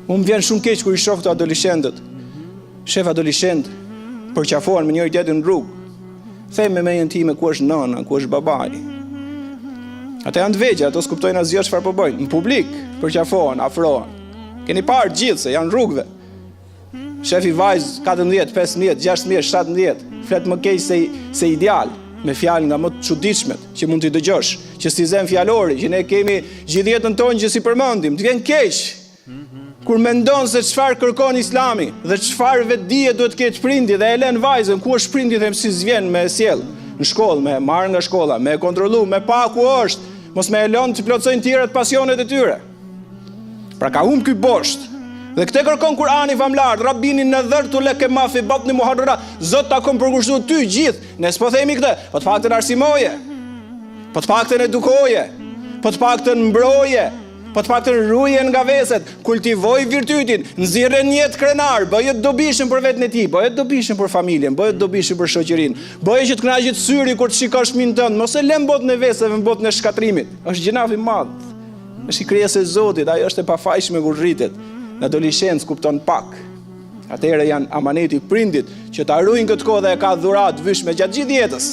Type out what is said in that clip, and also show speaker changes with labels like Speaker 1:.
Speaker 1: Më vjen shumë keq kur I shoh këto adoleshentët. Shef adoleshent përqafohen me njëri tjetrin në rrugë. Them me mejen time ku është nëna, ku është babai. Ata janë të vegjël, ato s'kuptojnë asgjë çfarë po bëjnë. Në publik përqafohen, afrohen. Keni parë gjithë se janë rrugëve. Shefi vajzë 14, 15, 16, 17, flet më keq se ideal, me fjalë nga më të çuditshmet që mund t'i dëgjosh, që si zem fjalori, që ne kemi gjithë jetën tonë që si përmendim, të vjen keq. Kur mendon se çfarë kërkon Islami dhe çfarë vetdije duhet të ketë prindi dhe e lën vajzën, ku është prindi dhe si s'vjen me sjell në shkollë, me marr nga shkolla, me kontrollu, me pa ku është, mos me e lën të plotsojnë tjerët pasionet e tyre. Pra ka humb ky bosht. Dhe këtë kërkon Kurani famlar, Rabbini nadhartu laka ma fi batni muharrara, Zot ta kom përkushtuar ty gjithë. Ne s'po themi këtë, po të paktën arsimoje, po të paktën edukoje, po të paktën mbroje, po të paktën ruaje nga veset, kultivoj virtytin, nxjerrë një jetë krenar, bëje të dobishëm për veten e tij, bëje të dobishëm për familjen, bëje të dobishëm për shoqërinë, bëje që të kënaqet syri kur të shikosh fëmin tënd, mos e lë në botën e veseve, në botën e shkatrimit. Është gjinaf I madh. Është I krijesë e Zotit, ajo është e pafajshme kur rritet. Në adoleshencë kupton pak. Atëherë janë amaneti prindit që ta ruajnë këtë kohë dhe e ka dhuratë vyshme gjatë gjithë jetës.